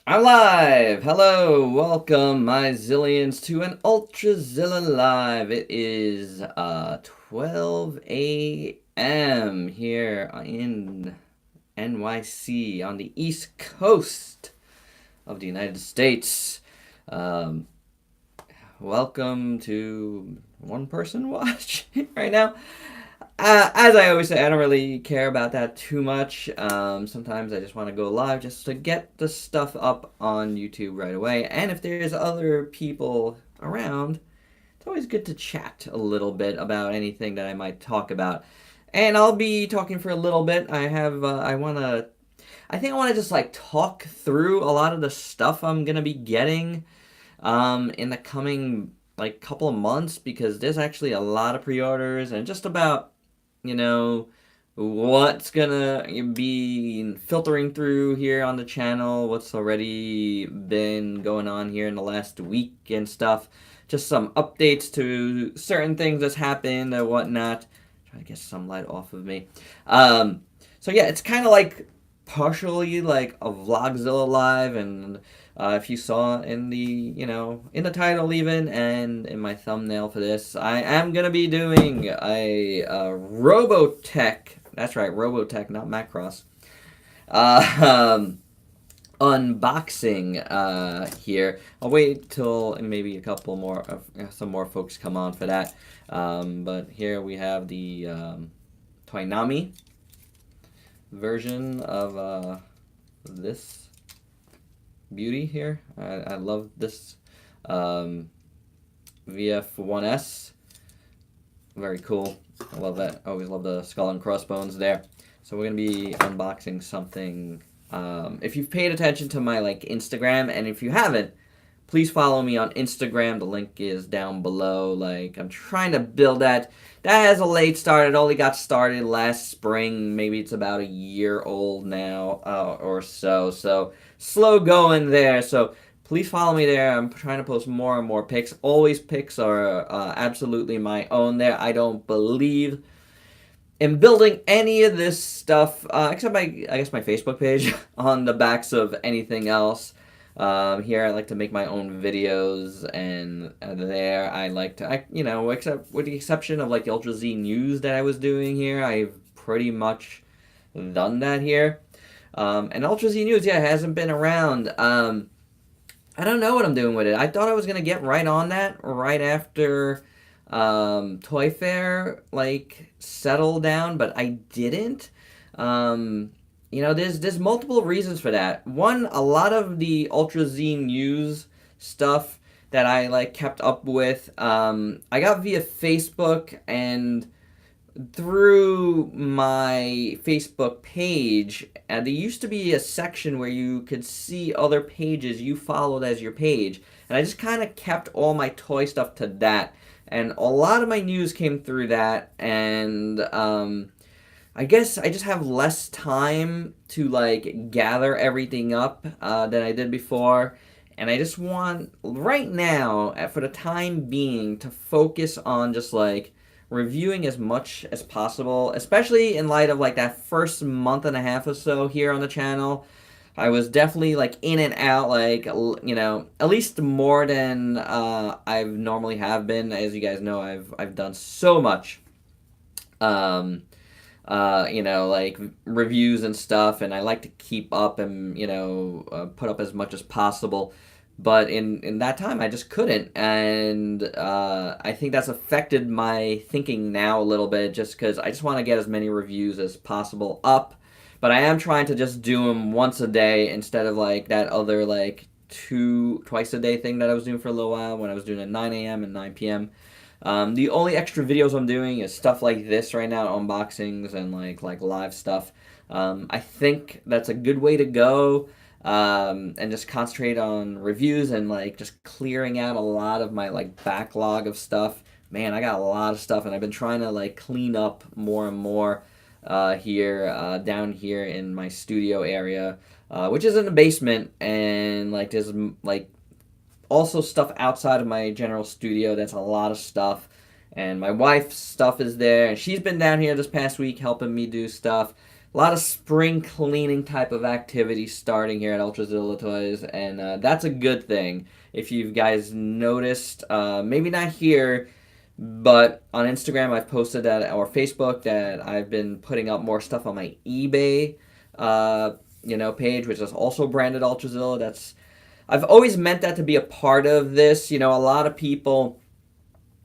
I'm live! Hello! Welcome, my zillions, to an Ultrazilla Live. It is 12 a.m. here in NYC on the East Coast of the United States. Um, Welcome to One Person Watch right now. As I always say, I don't really care about that too much. Sometimes I just want to go live just to get the stuff up on YouTube right away. And if there's other people around, it's always good to chat a little bit about anything that I might talk about. And I'll be talking for a little bit. I think I want to just like talk through a lot of the stuff I'm gonna be getting in the coming like couple of months because there's actually a lot of pre-orders and just about you know, what's gonna be filtering through here on the channel, what's already been going on here in the last week and stuff. Just some updates to certain things that's happened and whatnot. Try to get some light off of me. So yeah, it's kind of like partially like a Vlogzilla live, and if you saw in the title even and in my thumbnail for this, I am gonna be doing a Robotech. That's right, Robotech, not Macross. Um, Unboxing here. I'll wait till maybe a couple more of some more folks come on for that. But here we have the Toynami version of this beauty here. I love this VF1S. Very cool. I love that. I always love the skull and crossbones there. So we're going to be unboxing something. If you've paid attention to my Instagram, and if you haven't, please follow me on Instagram. The link is down below. I'm trying to build that. That has a late start. It only got started last spring. Maybe it's about a year old now or so. So slow going there. So please follow me there. I'm trying to post more and more pics. Always pics are absolutely my own there. I don't believe in building any of this stuff except I guess my Facebook page on the backs of anything else. Here I like to make my own videos, and there I like to, except with the exception of the Ultra Z news that I was doing here, I've pretty much done that here. And Ultra Z news, yeah, hasn't been around. I don't know what I'm doing with it. I thought I was gonna get right on that right after Toy Fair settled down, but I didn't. There's multiple reasons for that. One, a lot of the Ultra Z news stuff that I kept up with, I got via Facebook and through my Facebook page. There used to be a section where you could see other pages you followed as your page, and I just kind of kept all my toy stuff to that. And a lot of my news came through that, and I guess I just have less time to gather everything up than I did before, and I just want right now, for the time being, to focus on just reviewing as much as possible, especially in light of that first month and a half or so here on the channel. I was definitely in and out, at least more than I've normally have been. As you guys know, I've done so much. Reviews and stuff, and I like to keep up and put up as much as possible. But in that time, I just couldn't, and I think that's affected my thinking now a little bit, just because I just want to get as many reviews as possible up. But I am trying to just do them once a day instead of that other twice a day thing that I was doing for a little while when I was doing at 9 a.m. and 9 p.m. The only extra videos I'm doing is stuff like this right now, unboxings and live stuff. I think that's a good way to go, and just concentrate on reviews and just clearing out a lot of my backlog of stuff. Man, I got a lot of stuff, and I've been trying to clean up more and more here down here in my studio area, which is in the basement, and there's also stuff outside of my general studio. That's a lot of stuff, and my wife's stuff is there, and she's been down here this past week helping me do stuff. a lot of spring cleaning type of activity starting here at Ultrazilla Toys, and that's a good thing. If you guys noticed, maybe not here, but on Instagram I've posted that, or Facebook, that I've been putting up more stuff on my eBay, page, which is also branded Ultrazilla. I've always meant that to be a part of this. A lot of people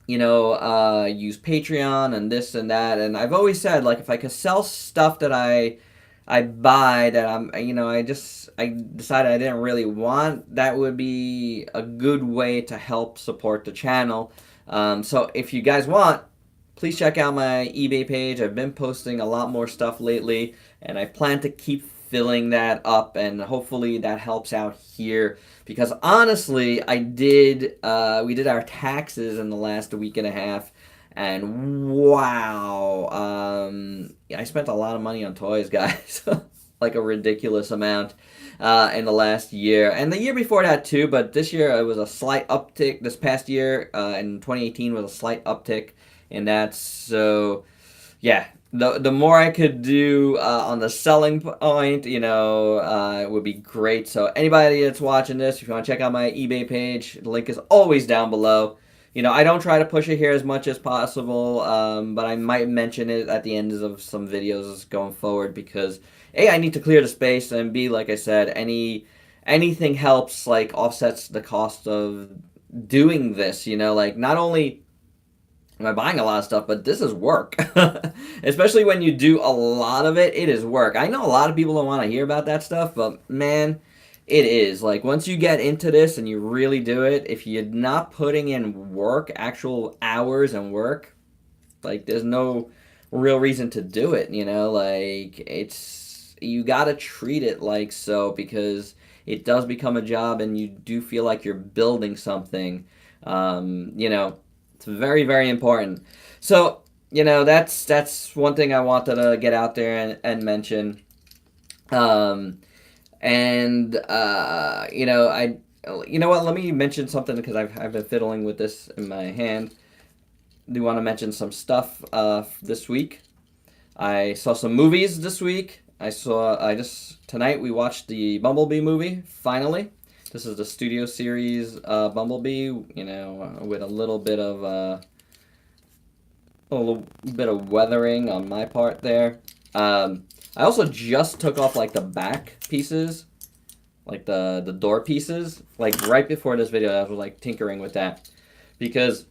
use Patreon and this and that. And I've always said, like, if I could sell stuff that I buy that I decided I didn't really want, that would be a good way to help support the channel. So if you guys want, please check out my eBay page. I've been posting a lot more stuff lately, and I plan to keep filling that up, and hopefully that helps out here, because honestly, we did our taxes in the last week and a half, and wow, I spent a lot of money on toys, guys. Like a ridiculous amount in the last year, and the year before that too, but this year it was a slight uptick. This past year in 2018 was a slight uptick in that, so yeah, the more I could do on the selling point, it would be great. So anybody that's watching this, if you want to check out my eBay page, the link is always down below. I don't try to push it here as much as possible, but I might mention it at the ends of some videos going forward, because A, I need to clear the space, and B, like I said, anything helps, like, offsets the cost of doing this, like, not only am I buying a lot of stuff, but this is work. Especially when you do a lot of it, it is work. I know a lot of people don't want to hear about that stuff, but man, it is. Like, once you get into this and you really do it, if you're not putting in work, actual hours and work, like, there's no real reason to do it, Like, you gotta treat it like so, because it does become a job, and you do feel like you're building something, It's very, very important. So, that's one thing I wanted to get out there and mention. What? Let me mention something, because I've been fiddling with this in my hand. Do want to mention some stuff this week. I saw some movies this week. Tonight we watched the Bumblebee movie, finally. This is the studio series Bumblebee, with a little bit of weathering on my part there. I also just took off, like, the back pieces, like the door pieces, like, right before this video. I was, like, tinkering with that, because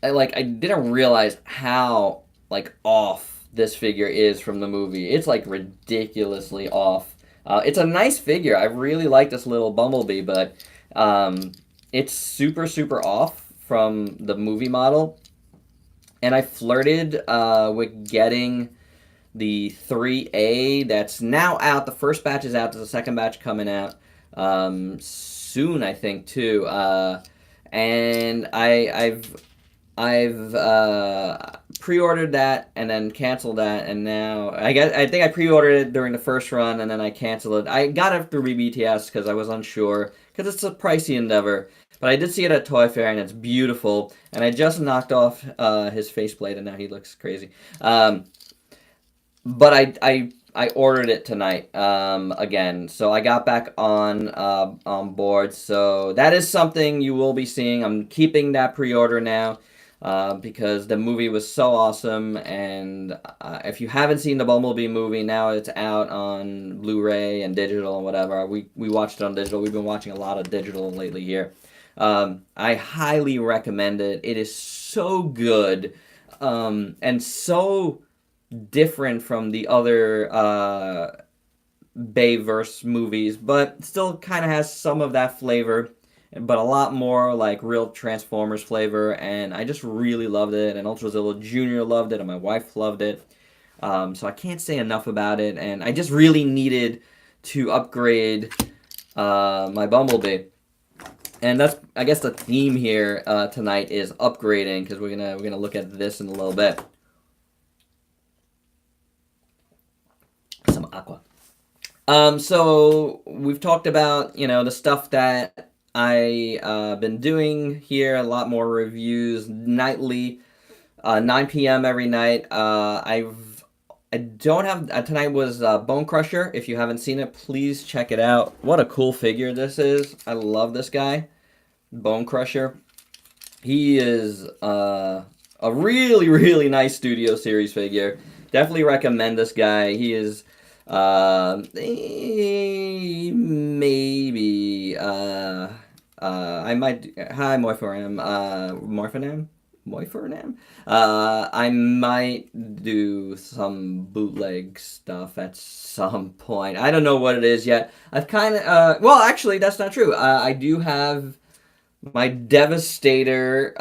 I didn't realize how, like, off this figure is from the movie. It's, like, ridiculously off. It's a nice figure. I really like this little Bumblebee, but it's super, super off from the movie model. And I flirted with getting the 3A that's now out. The first batch is out. There's a second batch coming out soon, I think, too. And I've pre-ordered that and then canceled that, and now I think I pre-ordered it during the first run, and then I canceled it. I got it through BTS because I was unsure, because it's a pricey endeavor. But I did see it at Toy Fair, and it's beautiful. And I just knocked off his faceplate, and now he looks crazy. But I ordered it tonight again, so I got back on board. So that is something you will be seeing. I'm keeping that pre-order now because the movie was so awesome. And if you haven't seen the Bumblebee movie, now it's out on Blu-ray and digital and whatever. We watched it on digital. We've been watching a lot of digital lately here. I highly recommend it. It is so good and so different from the other Bayverse movies, but still kind of has some of that flavor, but a lot more like real Transformers flavor. And I just really loved it, and Ultrazilla Jr. loved it, and my wife loved it. So I can't say enough about it, and I just really needed to upgrade my Bumblebee. And that's, I guess, the theme here tonight is upgrading, because we're gonna look at this in a little bit. Some aqua. So we've talked about, the stuff that I been doing here. A lot more reviews nightly, 9 p.m. every night. I I don't have tonight was Bone Crusher. If you haven't seen it, please check it out. What a cool figure this is. I love this guy, Bone Crusher. He is a really, really nice Studio Series figure. Definitely recommend this guy. He is maybe I might hi Morphinam. I might do some bootleg stuff at some point. I don't know what it is yet. I've kind of well, actually, that's not true. I do have my Devastator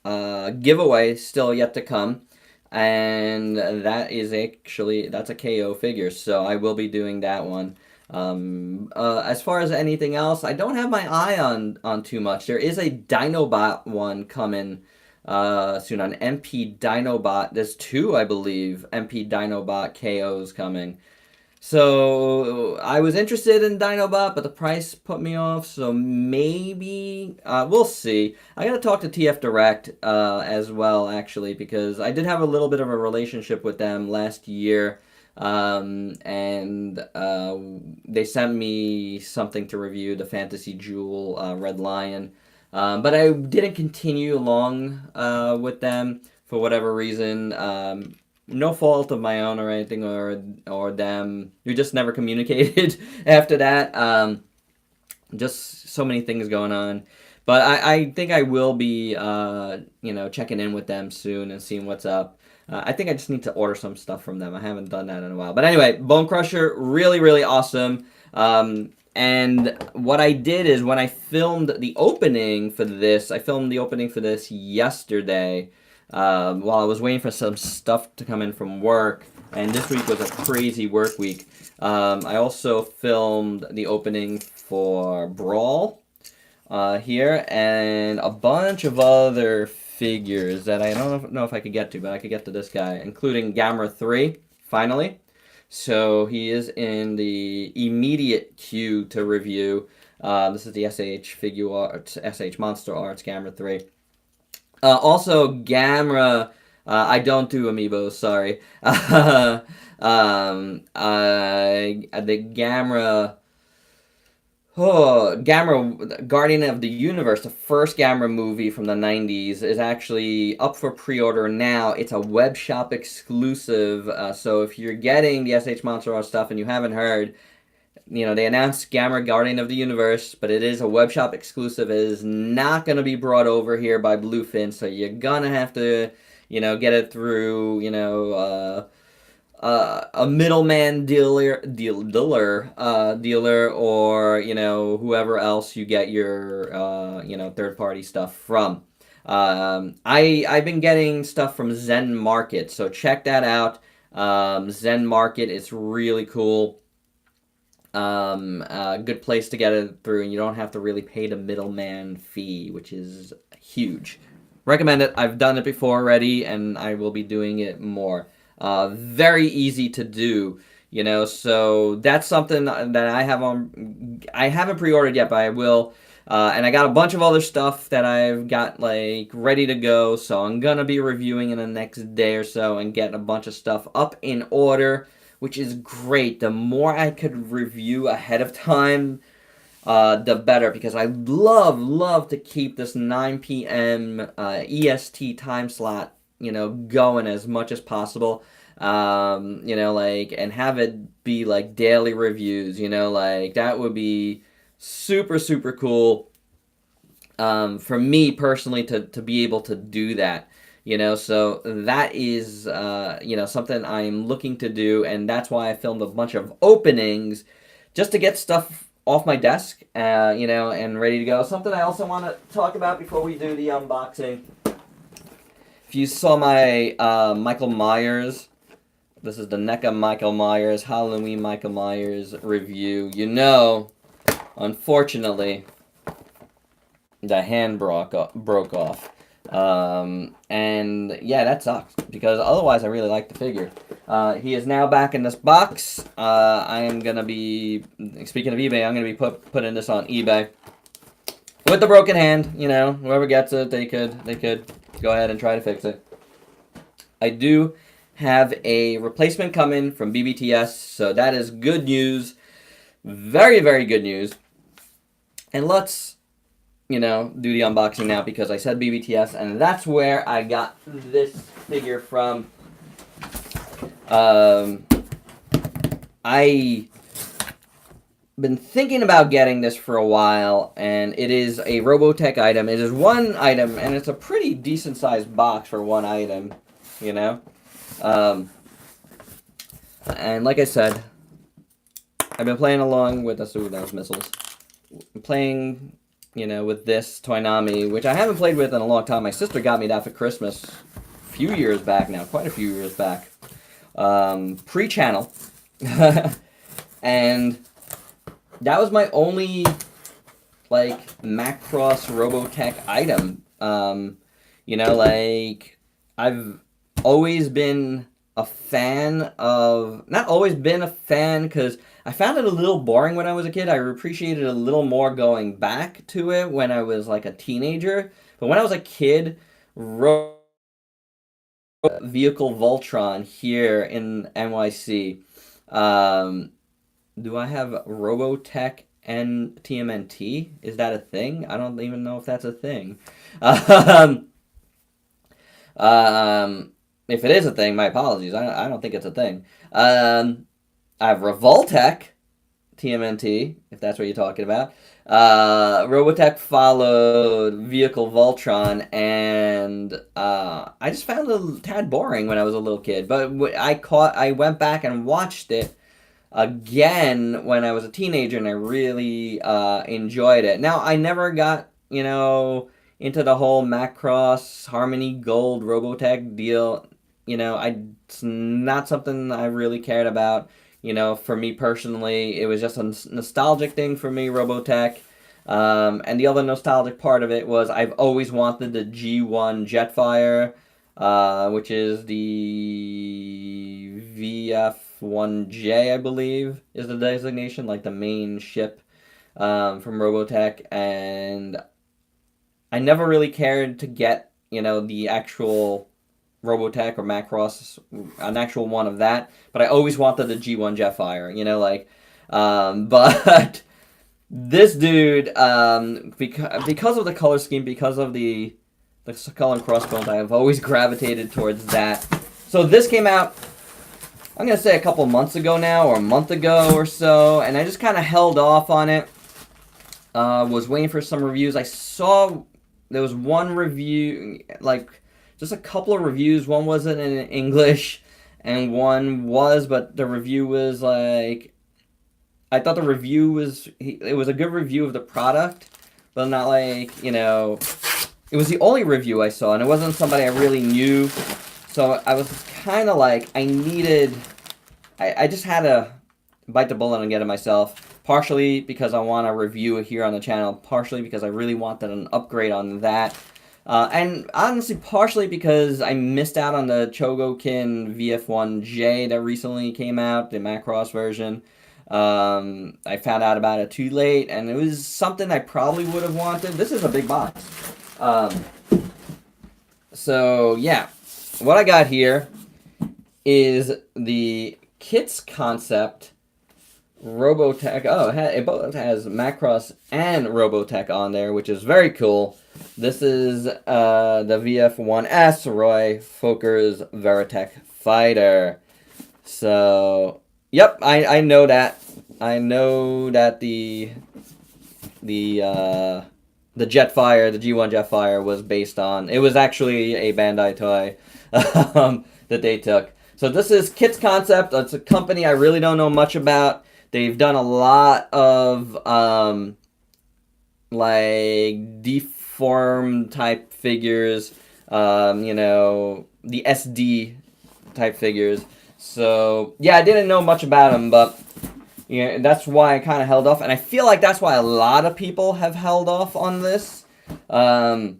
giveaway still yet to come, and that's a KO figure, so I will be doing that one. As far as anything else, I don't have my eye on too much. There is a Dinobot one coming soon on MP Dinobot. There's two, I believe, MP Dinobot KOs coming. So I was interested in Dinobot, but the price put me off. So maybe we'll see. I gotta talk to TF Direct as well, actually, because I did have a little bit of a relationship with them last year, and they sent me something to review, the Fantasy Jewel Red Lion, but I didn't continue along with them for whatever reason. No fault of my own or anything, or them. We just never communicated after that. Just so many things going on. But I think I will be, checking in with them soon and seeing what's up. I think I just need to order some stuff from them. I haven't done that in a while. But anyway, Bone Crusher, really, really awesome. And what I did is when I filmed the opening for this, yesterday. While I was waiting for some stuff to come in from work, and this week was a crazy work week. I also filmed the opening for Brawl here, and a bunch of other figures that I don't know if I could get to, but I could get to this guy, including Gamera 3, finally. So he is in the immediate queue to review. This is the SH Figure Arts, SH Monster Arts Gamera 3. Also, Gamera, I don't do amiibos, sorry. The Gamera Guardian of the Universe, the first Gamera movie from the 90s, is actually up for pre-order now. It's a web shop exclusive, so if you're getting the SH Monster Art stuff and you haven't heard, they announced Gamera Guardian of the Universe, but it is a web shop exclusive. It is not going to be brought over here by Bluefin, so you're going to have to, get it through, a middleman dealer, or, whoever else you get your, third-party stuff from. I've been getting stuff from Zen Market, so check that out. Zen Market is really cool. A good place to get it through, and you don't have to really pay the middleman fee, which is huge. Recommend it. I've done it before already, and I will be doing it more. Very easy to do, so that's something that I haven't pre-ordered yet, but I will. And I got a bunch of other stuff that I've got, ready to go, so I'm gonna be reviewing in the next day or so and getting a bunch of stuff up in order, which is great. The more I could review ahead of time, the better, because I love to keep this 9 p.m. EST time slot, going as much as possible, and have it be, daily reviews, that would be super, super cool, for me personally to be able to do that. So that is, something I'm looking to do, and that's why I filmed a bunch of openings, just to get stuff off my desk, and ready to go. Something I also want to talk about before we do the unboxing. If you saw my Michael Myers, this is the NECA Michael Myers, Halloween Michael Myers review, unfortunately, the hand broke off. And yeah, that sucks, because otherwise I really like the figure. He is now back in this box. I am gonna be, speaking of eBay, I'm gonna be putting this on eBay with the broken hand. Whoever gets it, they could go ahead and try to fix it. I do have a replacement coming from BBTS, so that is good news. Very, very good news. And let's, do the unboxing now because I said BBTS, and that's where I got this figure from. I been thinking about getting this for a while, and it is a Robotech item. It is one item, and it's a pretty decent sized box for one item, and like I said, I've been playing along with those missiles. I'm playing, with this Toynami, which I haven't played with in a long time. My sister got me that for Christmas a few years back now, quite a few years back. Pre-channel. And that was my only, Macross Robotech item. I've always been a fan of... Not always been a fan, because I found it a little boring when I was a kid. I appreciated it a little more going back to it when I was, a teenager. But when I was a kid, Vehicle Voltron here in NYC. Do I have Robotech and TMNT? Is that a thing? I don't even know if that's a thing. If it is a thing, my apologies. I don't think it's a thing. I have Revoltech, TMNT, if that's what you're talking about. Robotech followed Vehicle Voltron, and I just found it a tad boring when I was a little kid. But I went back and watched it again when I was a teenager, and I really enjoyed it. Now, I never got, into the whole Macross Harmony Gold Robotech deal. It's not something I really cared about. For me personally, it was just a nostalgic thing for me, Robotech. And the other nostalgic part of it was I've always wanted the G1 Jetfire, which is the VF1J, I believe, is the designation, the main ship from Robotech. And I never really cared to get, the actual Robotech or Macross, an actual one of that, but I always wanted the G1 Jetfire, but this dude, because of the color scheme, because of the skull and crossbones, I have always gravitated towards that. So this came out, I'm going to say a couple months ago now, or a month ago or so, and I just kind of held off on it. Was waiting for some reviews. I saw there was one review, just a couple of reviews. One wasn't in English, and one was, but the review was I thought the review was, it was a good review of the product, but not it was the only review I saw, and it wasn't somebody I really knew, so I was kind of I just had to bite the bullet and get it myself, partially because I want to review it here on the channel, partially because I really wanted an upgrade on that. And honestly, partially because I missed out on the Chogokin VF1J that recently came out, the Macross version. I found out about it too late, and it was something I probably would have wanted. This is a big box. So, yeah. What I got here is the Kits Concept Robotech. Oh, it both has Macross and Robotech on there, which is very cool. This is the VF1S Roy Foker's Veritech Fighter. So, yep, I know that. I know that the Jetfire, the G1 Jetfire was based on. It was actually a Bandai toy that they took. So this is Kits Concept. It's a company I really don't know much about. They've done a lot of deformed type figures, the SD type figures. So yeah, I didn't know much about them, but that's why I kind of held off, and I feel like that's why a lot of people have held off on this. But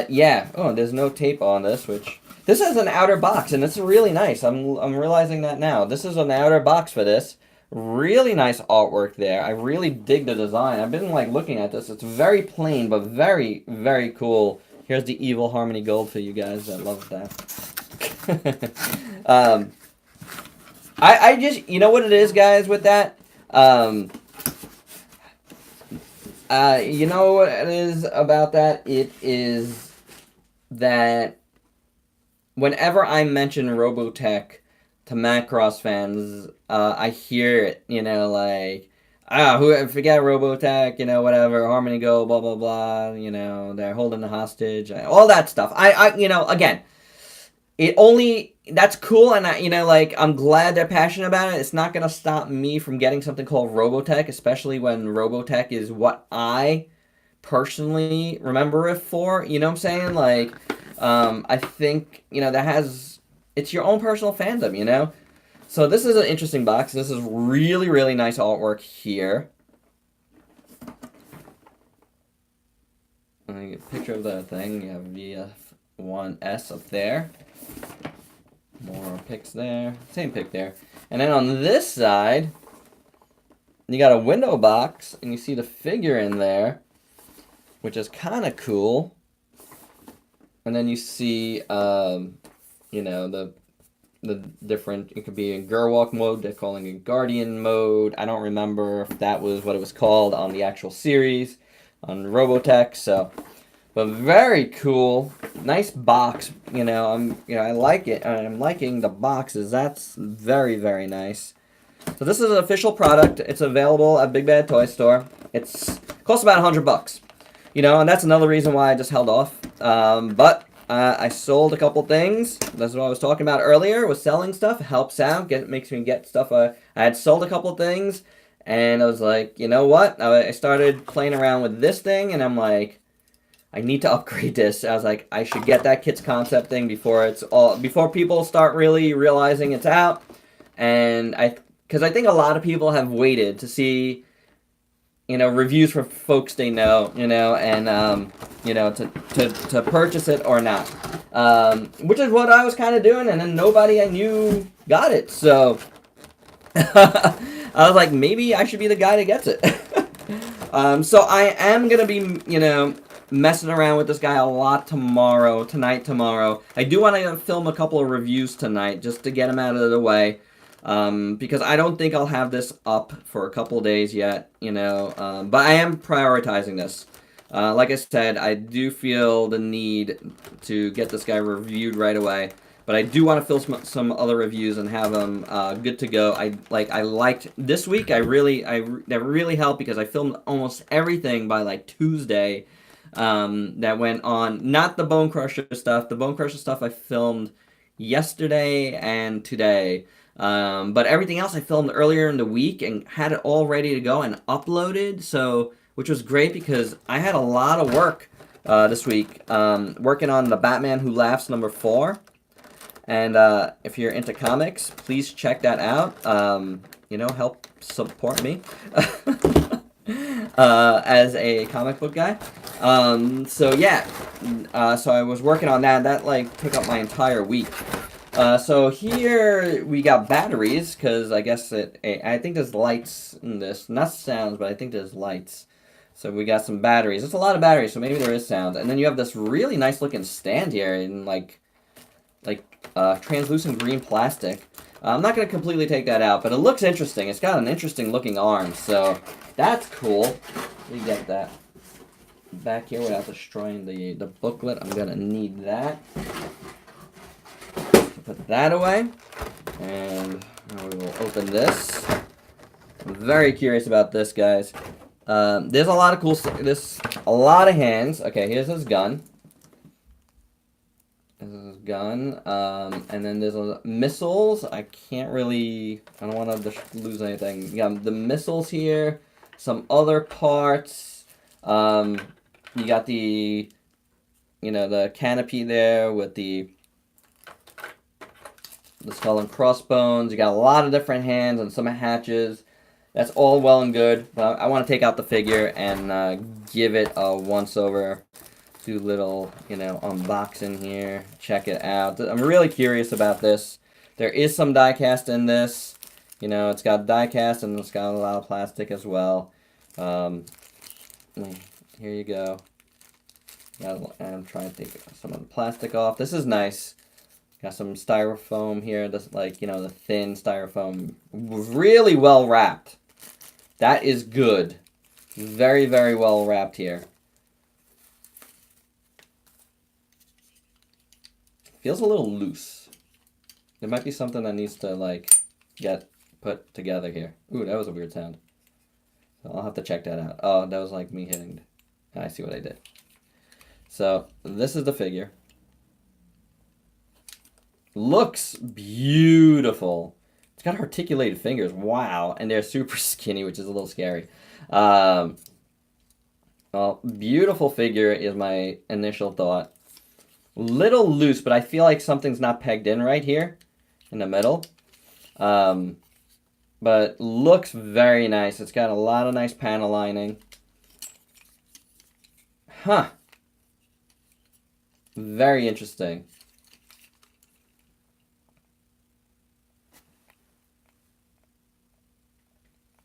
yeah, oh, there's no tape on this, which this is an outer box, and it's really nice. I'm realizing that now. This is an outer box for this. Really nice artwork there. I really dig the design. I've been looking at this. It's very plain, but very, very cool. Here's the Evil Harmony Gold for you guys that love that. I just, you know what it is, guys, with that? You know what it is about that? It is that whenever I mention Robotech to Macross fans, I hear it, you know, like, forget Robotech, you know, whatever, Harmony Go, blah, blah, blah, you know, they're holding the hostage, all that stuff. You know, again, that's cool, and you know, like, I'm glad they're passionate about it. It's not gonna stop me from getting something called Robotech, especially when Robotech is what I personally remember it for. You know what I'm saying? Like, I think, you know, it's your own personal fandom, you know. So this is an interesting box. This is really, really nice artwork here. I get a picture of the thing. You have VF1S up there. More pics there. Same pic there. And then on this side, you got a window box, and you see the figure in there, which is kind of cool. And then you see, you know, the different, it could be in Gerwalk mode, they're calling it Guardian mode. I don't remember if that was what it was called on the actual series, on Robotech, so... But very cool, nice box. You know, I like it. I'm liking the boxes. That's very, very nice. So this is an official product. It's available at Big Bad Toy Store. It costs about $100. You know, and that's another reason why I just held off. But I sold a couple things. That's what I was talking about earlier. Was selling stuff. It helps out. Makes me get stuff. I had sold a couple things, and I was like, you know what? I started playing around with this thing, and I'm like, I need to upgrade this. I was like, I should get that Kids Concept thing before people start really realizing it's out. And because I think a lot of people have waited to see, you know, reviews from folks they know, you know, and you know, to purchase it or not. Which is what I was kind of doing, and then nobody I knew got it. So I was like, maybe I should be the guy that gets it. So I am gonna be, you know, messing around with this guy a lot tomorrow. I do want to film a couple of reviews tonight just to get him out of the way, because I don't think I'll have this up for a couple of days yet, you know, but I am prioritizing this. Like I said, I do feel the need to get this guy reviewed right away, but I do want to film some other reviews and have them good to go. I liked this week. That really helped because I filmed almost everything by like Tuesday. That went on, not the Bone Crusher stuff. The Bone Crusher stuff I filmed yesterday and today. But everything else I filmed earlier in the week and had it all ready to go and uploaded. So, which was great because I had a lot of work this week. Working on the Batman Who Laughs #4. And if you're into comics, please check that out. You know, help support me. As a comic book guy. So yeah, so I was working on that. That like took up my entire week. So here we got batteries, because I guess I think there's lights in this. Not sounds, but I think there's lights. So we got some batteries. It's a lot of batteries, so maybe there is sound. And then you have this really nice looking stand here in like translucent green plastic. I'm not going to completely take that out, but it looks interesting. It's got an interesting looking arm, so that's cool. We get that back here without destroying the booklet. I'm going to need that. Put that away, and we will open this. I'm very curious about this, guys. There's a lot of cool stuff. There's a lot of hands. Okay, here's his gun. And then there's missiles. I don't want to lose anything. Yeah, the missiles here, some other parts. You got the canopy there with the skull and crossbones. You got a lot of different hands and some hatches. That's all well and good, but I want to take out the figure and give it a once-over. Do little, unboxing here. Check it out. I'm really curious about this. There is some die cast in this. It's got die cast and it's got a lot of plastic as well. Here you go. I'm trying to take some of the plastic off. This is nice. Got some styrofoam here, just like, you know, the thin styrofoam. Really well wrapped. That is good. Very, very well wrapped here. Feels a little loose. There might be something that needs to, like, get put together here. Ooh, that was a weird sound. So I'll have to check that out. Oh, that was like me hitting. I see what I did. So, this is the figure. Looks beautiful. It's got articulated fingers. Wow. And they're super skinny, which is a little scary. Well, beautiful figure is my initial thought. Little loose, but I feel like something's not pegged in right here in the middle. But looks very nice. It's got a lot of nice panel lining. Huh. Very interesting.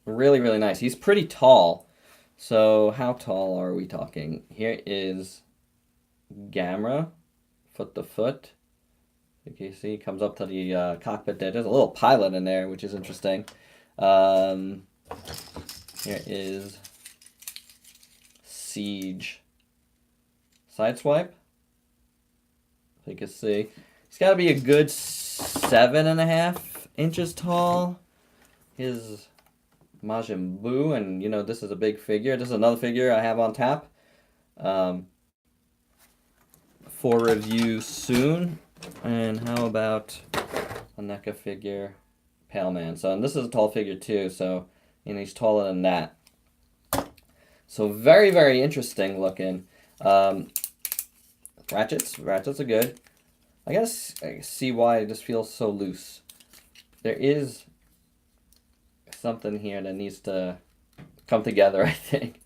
Really, really nice. He's pretty tall. So how tall are we talking? Here is Gamera, foot to foot. You can see he comes up to the cockpit there. There's a little pilot in there, which is interesting. Here is Siege. Sideswipe. So you can see. He's got to be a good 7.5 inches tall. His Majin Buu, and you know, this is a big figure. This is another figure I have on tap. For review soon. And how about a NECA figure? Pale Man. So, and this is a tall figure too, so, you know, he's taller than that. So, very, very interesting looking. Ratchets are good. I gotta see why this feels so loose. There is something here that needs to come together, I think.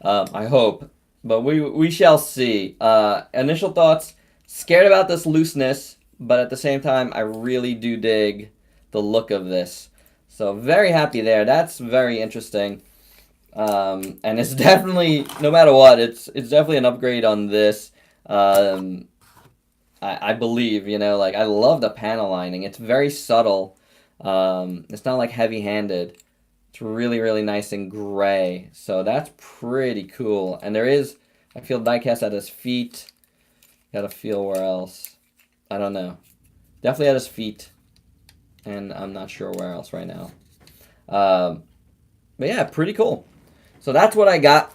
I hope. But we shall see. Initial thoughts, scared about this looseness, but at the same time, I really do dig the look of this. So very happy there. That's very interesting. And it's definitely, no matter what, it's definitely an upgrade on this. I believe, you know, like, I love the panel lining. It's very subtle. It's not like heavy-handed. It's really, really nice and gray. So that's pretty cool. And there is, I feel diecast at his feet. Gotta feel where else. I don't know. Definitely at his feet. And I'm not sure where else right now. But yeah, pretty cool. So that's what I got.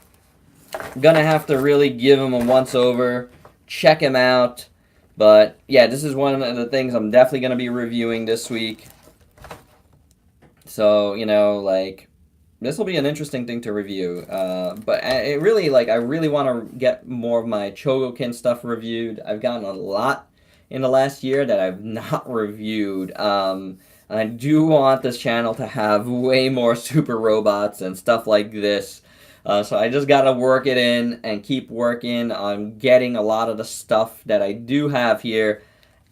I'm gonna have to really give him a once-over. Check him out. But yeah, this is one of the things I'm definitely gonna be reviewing this week. So, you know, like, this will be an interesting thing to review. But it really, like, I really want to get more of my Chogokin stuff reviewed. I've gotten a lot in the last year that I've not reviewed. I do want this channel to have way more super robots and stuff like this. So I just got to work it in and keep working on getting a lot of the stuff that I do have here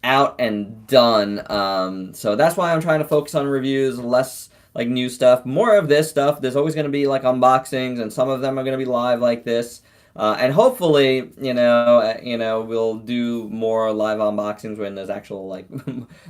out and done. So that's why I'm trying to focus on reviews, less like new stuff, more of this stuff. There's always going to be like unboxings, and some of them are going to be live like this. And hopefully, you know, we'll do more live unboxings when there's actual, like,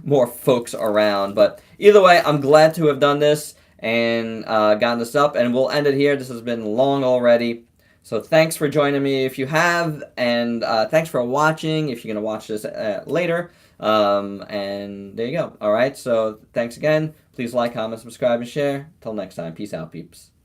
more folks around. But either way, I'm glad to have done this and gotten this up, and we'll end it here. This has been long already. So thanks for joining me if you have, and thanks for watching if you're going to watch this later. And there you go. All right, so thanks again. Please like, comment, subscribe, and share. Till next time. Peace out, peeps.